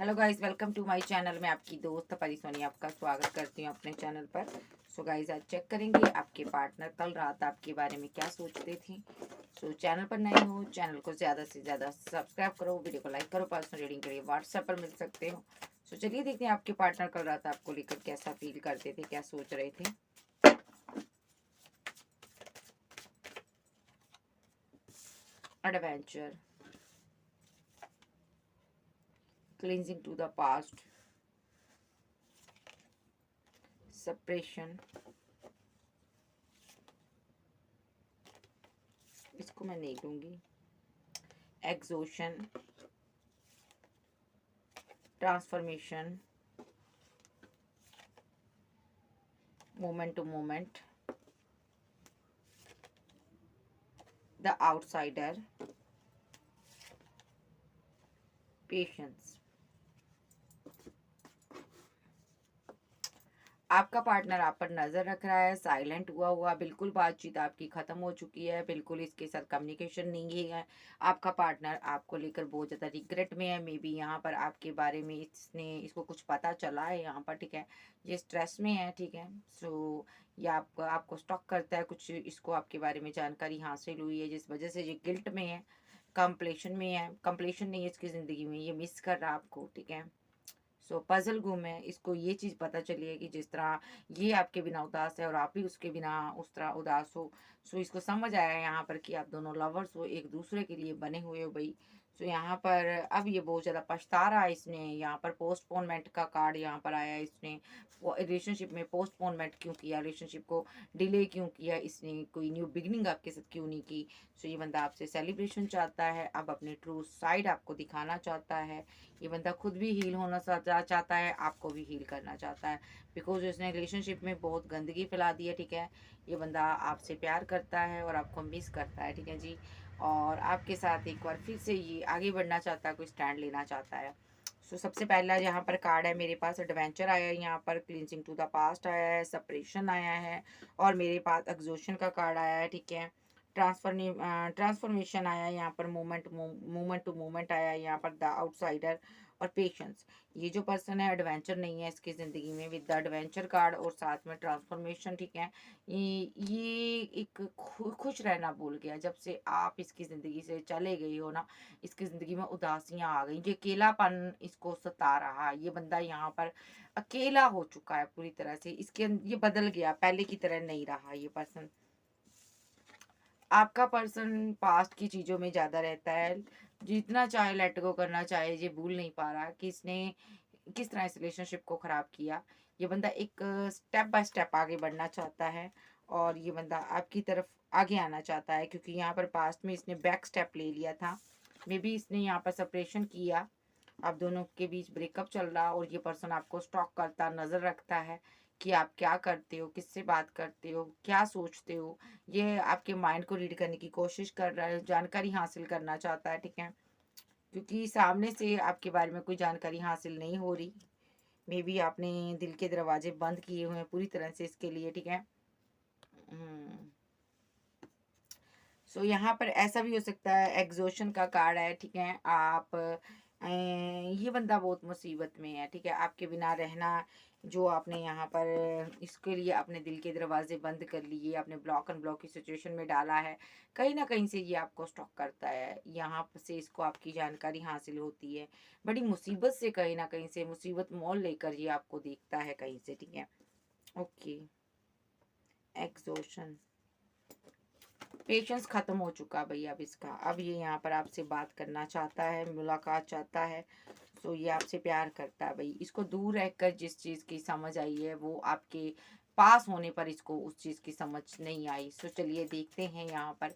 Hello guys, welcome to my channel. मैं आपकी दोस्त परिसोनी आपका स्वागत करती हूँ अपने चैनल पर। सो गाइस, आज चेक करेंगे आपके पार्टनर कल रात आपके बारे में क्या सोचते थे। सो चैनल पर नए हो, चैनल को ज़्यादा से ज़्यादा सब्सक्राइब करो, वीडियो को लाइक करो। पर्सनल रीडिंग के लिए व्हाट्सएप पर मिल सकते हो। सो चलिए देखते हैं आपके पार्टनर कल रात आपको लेकर कैसा फील करते थे, क्या सोच रहे थे। Adventure, cleansing to the past, separation, इसको मैं नहीं लूंगी, exhaustion, transformation, moment to moment, the outsider, patience. आपका पार्टनर आप पर नजर रख रहा है, साइलेंट हुआ बिल्कुल बातचीत आपकी खत्म हो चुकी है, बिल्कुल इसके साथ कम्युनिकेशन नहीं है। आपका पार्टनर आपको लेकर बहुत ज़्यादा रिग्रेट में है। मे बी यहाँ पर आपके बारे में इसको कुछ पता चला है यहाँ पर, ठीक है। ये स्ट्रेस में है, ठीक है। सो ये आपको आपको स्टॉक करता है कुछ, इसको आपके बारे में जानकारी हासिल हुई है जिस वजह से ये गिल्ट में है, कंप्लेशन में है। कंप्लेशन नहीं है इसकी ज़िंदगी में, ये मिस कर रहा है आपको, ठीक है। सो पजल गुम है, इसको ये चीज़ पता चली है कि जिस तरह ये आपके बिना उदास है और आप भी उसके बिना उस तरह उदास हो। सो इसको समझ आया है यहाँ पर कि आप दोनों लवर्स हो, एक दूसरे के लिए बने हुए हो भाई। सो यहाँ पर अब ये बहुत ज़्यादा पछता रहा है। इसने यहाँ पर पोस्टपोनमेंट का कार्ड यहाँ पर आया है। इसने रिलेशनशिप में पोस्टपोनमेंट क्यों किया, रिलेशनशिप को डिले क्यों किया, इसने कोई न्यू बिगनिंग आपके साथ क्यों नहीं की। सो ये बंदा आपसे सेलिब्रेशन चाहता है, अब अपने ट्रू साइड आपको दिखाना चाहता है। ये बंदा खुद भी हील होना चाहता है, आपको भी हील करना चाहता है। बिकॉज उसने रिलेशनशिप में बहुत गंदगी फैला दी है, ठीक है। ये बंदा आपसे प्यार करता है और आपको मिस करता है, ठीक है जी। और आपके साथ एक बार फिर से ये आगे बढ़ना चाहता है, कोई स्टैंड लेना चाहता है। सो सबसे पहला यहाँ पर कार्ड है मेरे पास, एडवेंचर आया है, यहाँ पर क्लींजिंग टू द पास्ट आया है, सेपरेशन आया है, और मेरे पास एग्जॉशन का कार्ड आया है, ठीक है। ट्रांसफॉर्मेशन आया है, यहाँ पर मोमेंट टू मोमेंट आया है, यहाँ पर द आउटसाइडर और पेशेंस। ये जो पर्सन है एडवेंचर नहीं है इसकी ज़िंदगी में, विद द एडवेंचर कार्ड और साथ में ट्रांसफॉर्मेशन, ठीक है। ये एक खुश रहना भूल गया जब से आप इसकी ज़िंदगी से चले गई हो ना। इसकी ज़िंदगी में उदासियाँ आ गई, ये अकेलापन इसको सता रहा है। ये बंदा यहाँ पर अकेला हो चुका है पूरी तरह से, ये बदल गया, पहले की तरह नहीं रहा ये पर्सन। आपका पर्सन पास्ट की चीज़ों में ज़्यादा रहता है, जितना चाहे लेट गो करना चाहे, ये भूल नहीं पा रहा कि इसने किस तरह इस रिलेशनशिप को ख़राब किया। ये बंदा एक स्टेप बाय स्टेप आगे बढ़ना चाहता है, और ये बंदा आपकी तरफ आगे आना चाहता है, क्योंकि यहाँ पर पास्ट में इसने बैक स्टेप ले लिया था। मे बी इसने यहाँ पर सेपरेशन किया, आप दोनों के बीच ब्रेकअप चल रहा, और ये पर्सन आपको स्टॉक करता, नज़र रखता है कि आप क्या करते हो, किससे बात करते हो, क्या सोचते हो। ये आपके माइंड को रीड करने की कोशिश कर रहा है, जानकारी हासिल करना चाहता है, ठीक है। क्योंकि सामने से आपके बारे में कोई जानकारी हासिल नहीं हो रही। मे बी आपने दिल के दरवाजे बंद किए हुए हैं पूरी तरह से इसके लिए, ठीक है। सो यहाँ पर ऐसा भी हो सकता है, एग्जॉशन का कार्ड है, ठीक है। ये बंदा बहुत मुसीबत में है, ठीक है। आपके बिना रहना, जो आपने यहाँ पर इसके लिए अपने दिल के दरवाजे बंद कर लिए, आपने ब्लॉक एंड ब्लॉक की सिचुएशन में डाला है, कहीं ना कहीं से ये आपको स्टॉक करता है। यहाँ से इसको आपकी जानकारी हासिल होती है, बड़ी मुसीबत से, कहीं ना कहीं से मुसीबत मोल लेकर ये आपको देखता है कहीं से, ठीक है। ओके, एग्जॉशन, पेशेंस खत्म हो चुका भाई अब इसका। अब ये यहाँ पर आपसे बात करना चाहता है, मुलाकात चाहता है। सो ये आपसे प्यार करता है भाई। इसको दूर रहकर जिस चीज़ की समझ आई है, वो आपके पास होने पर इसको उस चीज़ की समझ नहीं आई। सो चलिए देखते हैं यहाँ पर।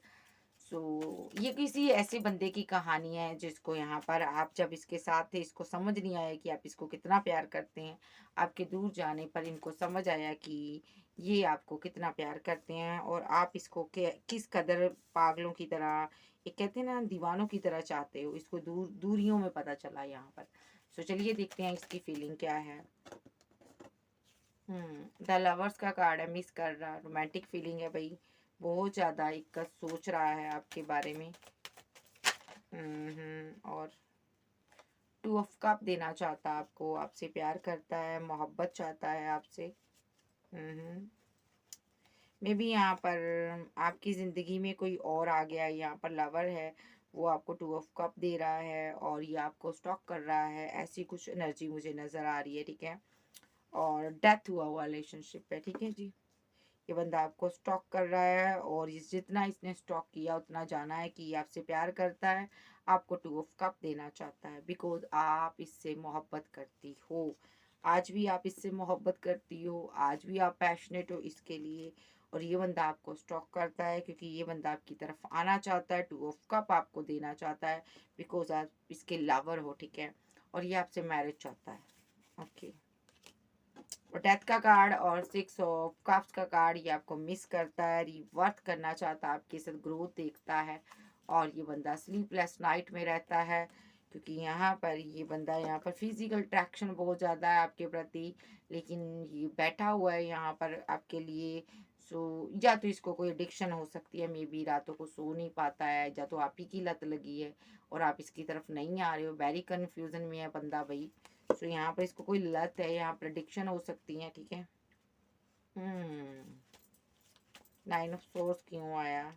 सो ये किसी ऐसे बंदे की कहानी है जिसको यहाँ पर आप जब इसके साथ थे, इसको समझ नहीं आया कि आप इसको कितना प्यार करते हैं। आपके दूर जाने पर इनको समझ आया कि ये आपको कितना प्यार करते हैं, और आप इसको किस कदर पागलों की तरह, एक कहते हैं ना दीवानों की तरह चाहते हो। इसको दूरियों में पता चला यहाँ पर। सो चलिए देखते हैं इसकी फीलिंग क्या है। द लवर्स का कार्ड है, मिस कर रहा, रोमांटिक फीलिंग है भाई, बहुत ज़्यादा एक सोच रहा है आपके बारे में। और टू ऑफ कप देना चाहता है आपको, आपसे प्यार करता है, मोहब्बत चाहता है आपसे। मे बी यहाँ पर आपकी ज़िंदगी में कोई और आ गया है, यहाँ पर लवर है, वो आपको टू ऑफ कप दे रहा है और ये आपको स्टॉक कर रहा है, ऐसी कुछ एनर्जी मुझे नज़र आ रही है, ठीक है। और डेथ हुआ हुआ रिलेशनशिप है, ठीक है जी। ये बंदा आपको स्टॉक कर रहा है और जितना इसने स्टॉक किया उतना जाना है कि ये आपसे प्यार करता है, आपको टू ऑफ कप देना चाहता है, बिकॉज आप इससे मोहब्बत करती हो। आज भी आप इससे मोहब्बत करती हो, आज भी आप पैशनेट हो इसके लिए। और ये बंदा आपको स्टॉक करता है क्योंकि ये बंदा आपकी तरफ आना चाहता है, टू ऑफ कप आपको देना चाहता है, बिकॉज आप इसके लवर हो, ठीक है। और ये आपसे मैरिज चाहता है, ओके। और डेथ का कार्ड और सिक्स ऑफ कप्स का कार्ड ये आपको मिस करता है, रिवर्थ करना चाहता है, आपके साथ ग्रोथ देखता है। और ये बंदा स्लीपलेस नाइट में रहता है क्योंकि यहाँ पर ये बंदा यहाँ पर फिजिकल अट्रैक्शन बहुत ज़्यादा है आपके प्रति, लेकिन ये बैठा हुआ है यहाँ पर आपके लिए। सो या तो इसको कोई एडिक्शन हो सकती है, मे बी रातों को सो नहीं पाता है, या तो आप ही की लत लगी है और आप इसकी तरफ नहीं आ रहे हो, वेरी कन्फ्यूजन में है बंदा भाई। तो यहाँ पर इसको कोई लत है, यहाँ प्रेडिक्शन हो सकती है, ठीक है। नाइन ऑफ सोर्स क्यों आया?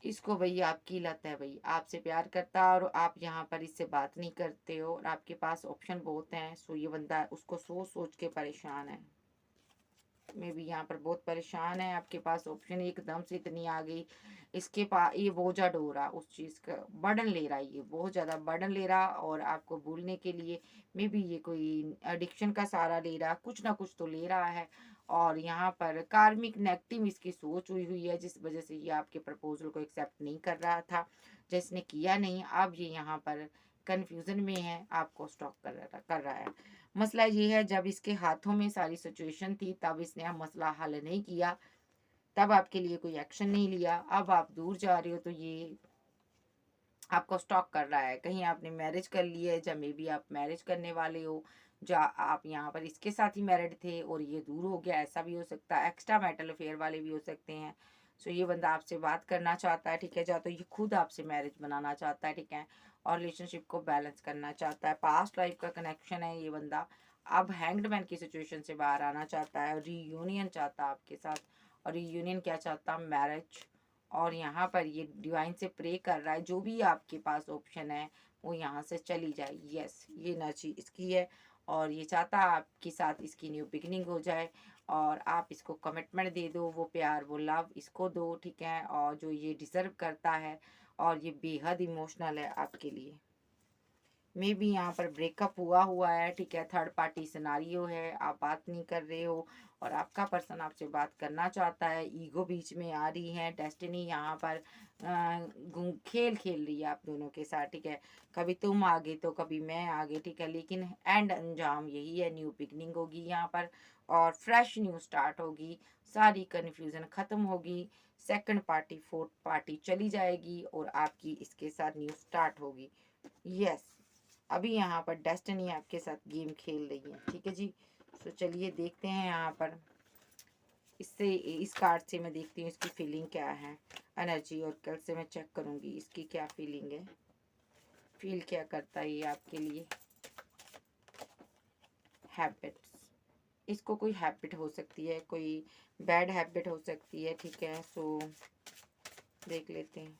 इसको भाई आपकी लत है, भाई आपसे प्यार करता है और आप यहाँ पर इससे बात नहीं करते हो और आपके पास ऑप्शन बहुत हैं। सो ये बंदा उसको सोच सोच के परेशान है, में भी यहाँ पर बहुत परेशान है। आपके पास ऑप्शन एकदम से इतनी आ गई, इसके पास ये बोझा ढो रहा, उस चीज़ का बर्डन ले रहा है, ये बहुत ज़्यादा बर्डन ले रहा। और आपको भूलने के लिए मे बी ये कोई एडिक्शन का सहारा ले रहा, कुछ ना कुछ तो ले रहा है। और यहाँ पर कार्मिक नेगेटिव इसकी सोच हुई हुई है, जिस वजह से ये आपके प्रपोजल को एक्सेप्ट नहीं कर रहा था, जिसने किया नहीं। अब ये यहाँ पर कन्फ्यूज़न में है, आपको स्टॉक कर रहा है। मसला ये है, जब इसके हाथों में सारी सिचुएशन थी तब इसने मसला हल नहीं किया, तब आपके लिए कोई एक्शन नहीं लिया। अब आप दूर जा रहे हो तो ये आपको स्टॉक कर रहा है। कहीं आपने मैरिज कर ली है, या मे बी आप मैरिज करने वाले हो, या आप यहाँ पर इसके साथ ही मैरिड थे और ये दूर हो गया, ऐसा भी हो सकता है। एक्स्ट्रा मैरिटल अफेयर वाले भी हो सकते हैं। सो ये बंदा आपसे बात करना चाहता है, ठीक है, या तो ये खुद आपसे मैरिज बनाना चाहता है, ठीक है, और रिलेशनशिप को बैलेंस करना चाहता है। पास्ट लाइफ का कनेक्शन है ये बंदा। अब हैंग्ड मैन की सिचुएशन से बाहर आना चाहता है, रीयूनियन चाहता है आपके साथ। और रीयूनियन क्या चाहता, मैरिज। और यहाँ पर ये डिवाइन से प्रे कर रहा है, जो भी आपके पास ऑप्शन है वो यहाँ से चली जाए। यस, ये एनर्जी इसकी है और ये चाहता है आपके साथ इसकी न्यू बिगिनिंग हो जाए और आप इसको कमिटमेंट दे दो, वो प्यार वो लव इसको दो, ठीक है, और जो ये डिज़र्व करता है। और ये बेहद इमोशनल है आपके लिए। मे बी यहाँ पर ब्रेकअप हुआ है, ठीक है, थर्ड पार्टी सिनारियो है, आप बात नहीं कर रहे हो और आपका पर्सन आपसे बात करना चाहता है। ईगो बीच में आ रही है, डेस्टिनी यहाँ पर खेल खेल रही है आप दोनों के साथ, ठीक है। कभी तुम आगे तो कभी मैं आगे, ठीक है, लेकिन एंड अंजाम यही है, न्यू बिगनिंग होगी यहाँ पर और फ्रेश न्यू स्टार्ट होगी। सारी कन्फ्यूज़न ख़त्म होगी, सेकंड पार्टी फोर्थ पार्टी चली जाएगी और आपकी इसके साथ न्यू स्टार्ट होगी। यस, अभी यहाँ पर डेस्टिनी आपके साथ गेम खेल रही है, ठीक है जी। तो चलिए देखते हैं यहाँ पर इससे, इस कार्ड से मैं देखती हूँ इसकी फीलिंग क्या है, एनर्जी। और कल से मैं चेक करूँगी इसकी क्या फीलिंग है, फील क्या करता है ये आपके लिए। हैबिट्स, इसको कोई हैबिट हो सकती है, कोई बैड हैबिट हो सकती है, ठीक है। सो देख लेते हैं।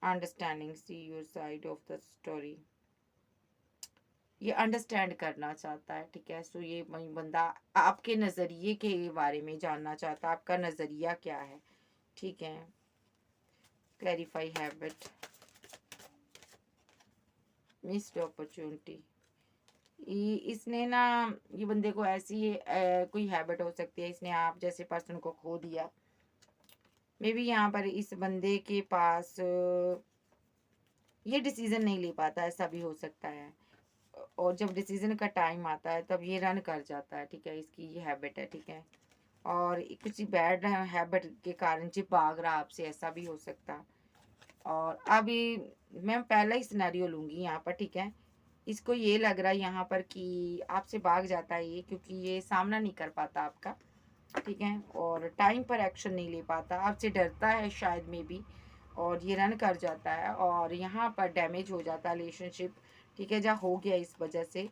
Understanding, see your side of the story, ये अंडरस्टैंड करना चाहता है, ठीक है। सो ये बंदा आपके नज़रिए के बारे में जानना चाहता है, आपका नज़रिया क्या है, ठीक है। Clarify habit, missed opportunity. इसने ना, ये बंदे को ऐसी कोई हैबिट हो सकती है, इसने आप जैसे पर्सन को खो दिया। मे बी यहाँ पर इस बंदे के पास ये डिसीजन नहीं ले पाता, ऐसा भी हो सकता है। और जब डिसीजन का टाइम आता है तब ये रन कर जाता है, ठीक है, इसकी ये हैबिट है, ठीक है। और किसी बैड हैबिट के कारण जी भाग रहा आपसे, ऐसा भी हो सकता। और अभी मैं पहला ही सिनेरियो लूँगी यहाँ पर, ठीक है। इसको ये लग रहा है यहाँ पर कि आपसे भाग जाता है ये, क्योंकि ये सामना नहीं कर पाता आपका, ठीक है, और टाइम पर एक्शन नहीं ले पाता, आपसे डरता है शायद में भी। और ये रन कर जाता है और यहाँ पर डैमेज हो जाता है रिलेशनशिप, ठीक है, जहाँ हो गया इस वजह से।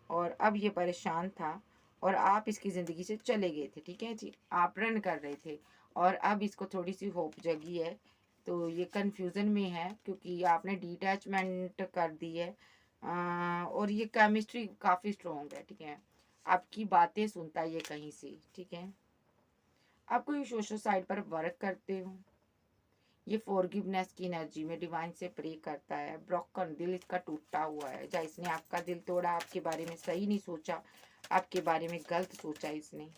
और अब ये परेशान था और आप इसकी ज़िंदगी से चले गए थे, ठीक है जी, आप रन कर रहे थे और अब इसको थोड़ी सी होप जगी है, तो ये कन्फ्यूज़न में है क्योंकि आपने डिटैचमेंट कर दी है। और ये केमिस्ट्री काफ़ी स्ट्रॉन्ग है, ठीक है, आपकी बातें सुनता है ये कहीं से, ठीक है। आप कोई सोशल साइट पर वर्क करते हो, ये फॉरगिवनेस की एनर्जी में डिवाइन से प्रे करता है। ब्रोकन दिल इसका टूटा हुआ है, या इसने आपका दिल तोड़ा, आपके बारे में सही नहीं सोचा, आपके बारे में गलत सोचा इसने।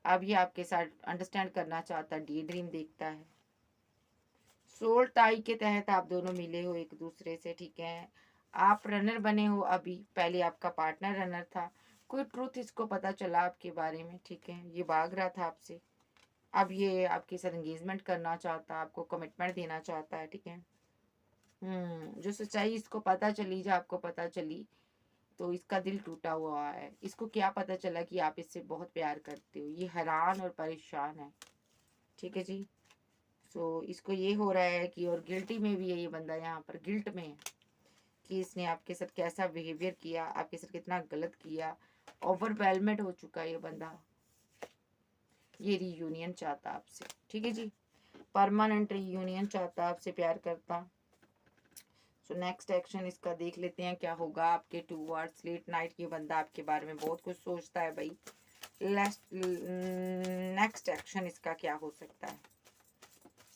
अब ये आपके साथ अंडरस्टैंड करना चाहता है, डी ड्रीम देखता है। सोल टाई के तहत आप दोनों मिले हो एक दूसरे से, ठीक है। आप रनर बने हो अभी, पहले आपका पार्टनर रनर था। कोई ट्रूथ इसको पता चला आपके बारे में, ठीक है, ये भाग रहा था आपसे। अब ये आपके साथ एंगेजमेंट करना चाहता है, आपको कमिटमेंट देना चाहता है, ठीक है। जो सच्चाई इसको पता चली, जो आपको पता चली, तो इसका दिल टूटा हुआ है। इसको क्या पता चला कि आप इससे बहुत प्यार करते हो, ये हैरान और परेशान है, ठीक है जी। सो इसको ये हो रहा है कि, और गिल्टी में भी है ये बंदा, यहाँ पर गिल्ट में है कि इसने आपके साथ कैसा बिहेवियर किया, आपके साथ कितना गलत किया। ओवरवेलमेड हो चुका है ये बंदा, ये रीयूनियन चाहता आपसे, ठीक है जी, परमानेंट रीयूनियन चाहता, आपसे प्यार करता। सो नेक्स्ट एक्शन इसका देख लेते हैं क्या होगा आपके टूवर्ड्स लेट नाइट। ये बंदा आपके बारे में बहुत कुछ सोचता है भाई। नेक्स्ट एक्शन इसका क्या हो सकता है।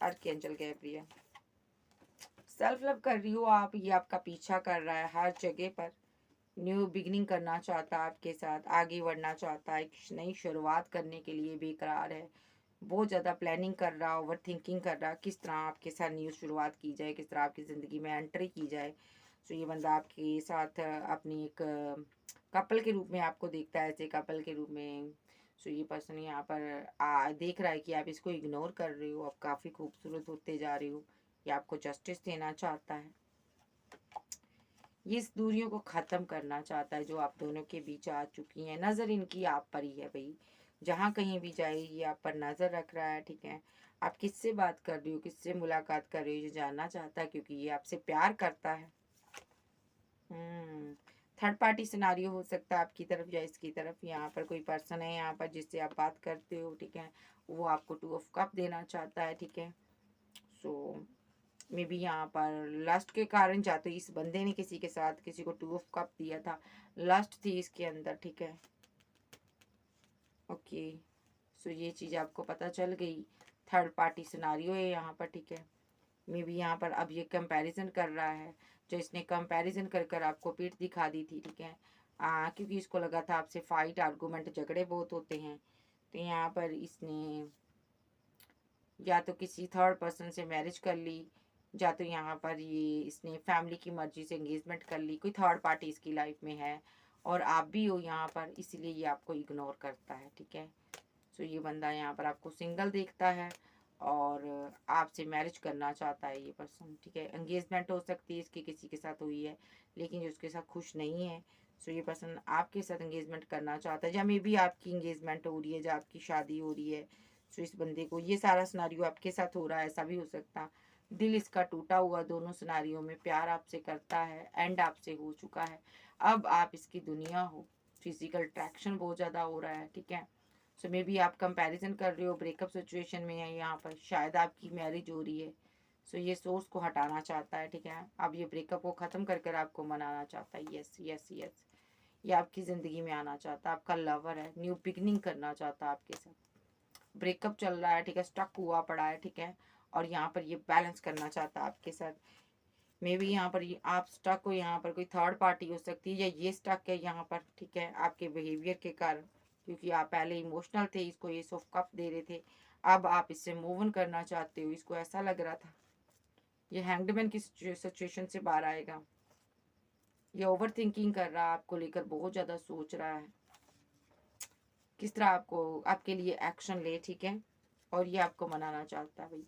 आर्कएंजल गैब्रियल, सेल्फ लव कर रही हो आप, ये आपका पीछा कर रहा है हर जगह पर। न्यू बिगनिंग करना चाहता है आपके साथ, आगे बढ़ना चाहता है, एक नई शुरुआत करने के लिए बेकरार है। बहुत ज़्यादा प्लानिंग कर रहा, ओवर थिंकिंग कर रहा, किस तरह आपके साथ न्यू शुरुआत की जाए, किस तरह आपकी ज़िंदगी में एंट्री की जाए। सो ये बंदा आपके साथ अपनी एक कपल के रूप में आपको देखता है, ऐसे कपल के रूप में। सो ये पर्सन यहाँ पर देख रहा है कि आप इसको इग्नोर कर रहे हो, आप काफ़ी खूबसूरत होते जा रहे हो, ये आपको जस्टिस देना चाहता है। ये इस दूरियों को ख़त्म करना चाहता है जो आप दोनों के बीच आ चुकी हैं। नज़र इनकी आप पर ही है भाई, जहाँ कहीं भी जाए ये आप पर नज़र रख रहा है, ठीक है। आप किससे बात कर रही हो, किससे मुलाकात कर रही हो, ये जानना चाहता है क्योंकि ये आपसे प्यार करता है। थर्ड पार्टी सिनारियो हो सकता है आपकी तरफ या इसकी तरफ। यहाँ पर कोई पर्सन है यहाँ पर जिससे आप बात करते हो, ठीक है, वो आपको 2 ऑफ कप देना चाहता है, ठीक है। सो मे बी यहाँ पर लस्ट के कारण, या तो इस बंदे ने किसी के साथ किसी को 2 ऑफ कप दिया था, लस्ट थी इसके अंदर, ठीक है। ओके, सो ये चीज़ आपको पता चल गई। थर्ड पार्टी सिनारियो है यहाँ पर, ठीक है। मे बी यहाँ पर अब ये कंपैरिजन कर रहा है, जो इसने कंपैरिजन कर कर आपको पीठ दिखा दी थी, ठीक है। क्योंकि इसको लगा था आपसे फाइट आर्गूमेंट झगड़े बहुत होते हैं, तो यहाँ पर इसने या तो किसी थर्ड पर्सन से मैरिज कर ली, या तो यहाँ पर ये इसने फैमिली की मर्जी से एंगेजमेंट कर ली, कोई थर्ड पार्टी इसकी लाइफ में है और आप भी हो यहाँ पर, इसीलिए ये आपको इग्नोर करता है, ठीक है। सो ये बंदा यहाँ पर आपको सिंगल देखता है और आपसे मैरिज करना चाहता है ये पर्सन, ठीक है। एंगेजमेंट हो सकती है इसकी किसी के साथ हुई है, लेकिन जो उसके साथ खुश नहीं है। सो ये पर्सन आपके साथ एंगेजमेंट करना चाहता है, या मे बी आपकी एंगेजमेंट हो रही है, या आपकी शादी हो रही है। सो इस बंदे को ये सारा सिनारियो आपके साथ हो रहा है, ऐसा भी हो सकता। दिल इसका टूटा हुआ दोनों सिनारियों में, प्यार आपसे करता है, एंड आपसे हो चुका है, अब आप इसकी दुनिया हो। फिजिकल अट्रैक्शन बहुत ज़्यादा हो रहा है, ठीक है। सो मे बी आप कंपैरिजन कर रहे हो, ब्रेकअप सिचुएशन में है यहाँ पर, शायद आपकी मैरिज हो रही है। सो ये सोर्स को हटाना चाहता है, ठीक है। अब ये ब्रेकअप को ख़त्म कर कर आपको मनाना चाहता है। यस यस यस, ये आपकी ज़िंदगी में आना चाहता है, आपका लवर है, न्यू बिगनिंग करना चाहता है आपके साथ। ब्रेकअप चल रहा है, ठीक है, स्टक हुआ पड़ा है, ठीक है, और यहाँ पर ये बैलेंस करना चाहता है आपके साथ। मे बी यहाँ पर ये आप स्टक हो, यहाँ पर कोई थर्ड पार्टी हो सकती है, या ये स्टक है यहाँ पर, ठीक है, आपके बिहेवियर के कारण, क्योंकि आप पहले इमोशनल थे, इसको ये सॉफ्ट कप दे रहे थे, अब आप इससे मूव ऑन करना चाहते हो। इसको ऐसा लग रहा था ये हैंगमैन की सिचुएशन से बाहर आएगा। ये ओवर थिंकिंग कर रहा है, आपको लेकर बहुत ज़्यादा सोच रहा है किस तरह आपको आपके लिए एक्शन ले, ठीक है, और ये आपको मनाना चाहता है भाई।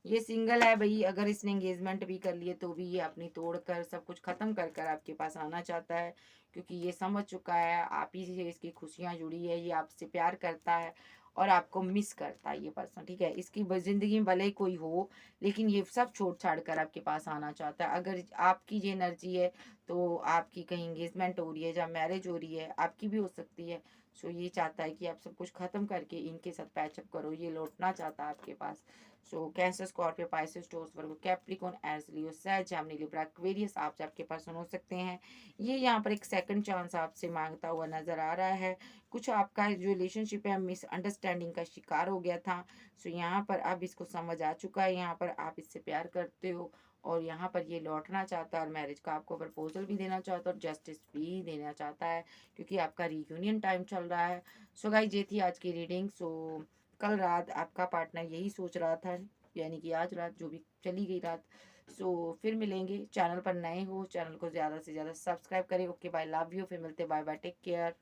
ये सिंगल है भाई, अगर इसने एंगेजमेंट भी कर लिए तो भी ये अपनी तोड़ कर सब कुछ ख़त्म कर कर आपके पास आना चाहता है, क्योंकि ये समझ चुका है आप ही से इसकी खुशियाँ जुड़ी है, ये आपसे प्यार करता है और आपको मिस करता है ये पर्सन, ठीक है। इसकी ज़िंदगी में भले ही कोई हो, लेकिन ये सब छोड़-छाड़ कर आपके पास आना चाहता है। अगर आपकी ये एनर्जी है, तो आपकी कहीं एंगेजमेंट हो रही है या मैरिज हो रही है, आपकी भी हो सकती है। सो ये चाहता है कि आप सब कुछ ख़त्म करके इनके साथ पैचअप करो, ये लौटना चाहता है आपके पास। सो कैंसर, स्कॉर्पियो, पाइसेस, टोरस, वर्गो, कैप्रिकॉर्न, एरीज, लियो, सैज, जेमिनी, लिब्रा, एक्वेरियस आपके पर्सन हो सकते हैं। ये यहाँ पर एक सेकंड चांस आपसे मांगता हुआ नज़र आ रहा है। कुछ आपका जो रिलेशनशिप है मिसअंडरस्टैंडिंग का शिकार हो गया था। सो यहाँ पर अब इसको समझ आ चुका है, यहाँ पर आप इससे प्यार करते हो और यहाँ पर ये लौटना चाहता है और मैरिज का आपको प्रपोजल भी देना चाहता है और जस्टिस भी देना चाहता है, क्योंकि आपका रियूनियन टाइम चल रहा है। सो गाइस, ये थी आज की रीडिंग। सो कल रात आपका पार्टनर यही सोच रहा था, यानी कि आज रात जो भी चली गई रात। सो फिर मिलेंगे। चैनल पर नए हो, चैनल को ज़्यादा से ज़्यादा सब्सक्राइब करें। Okay bye, love you. फिर मिलते, बाय बाय, टेक केयर।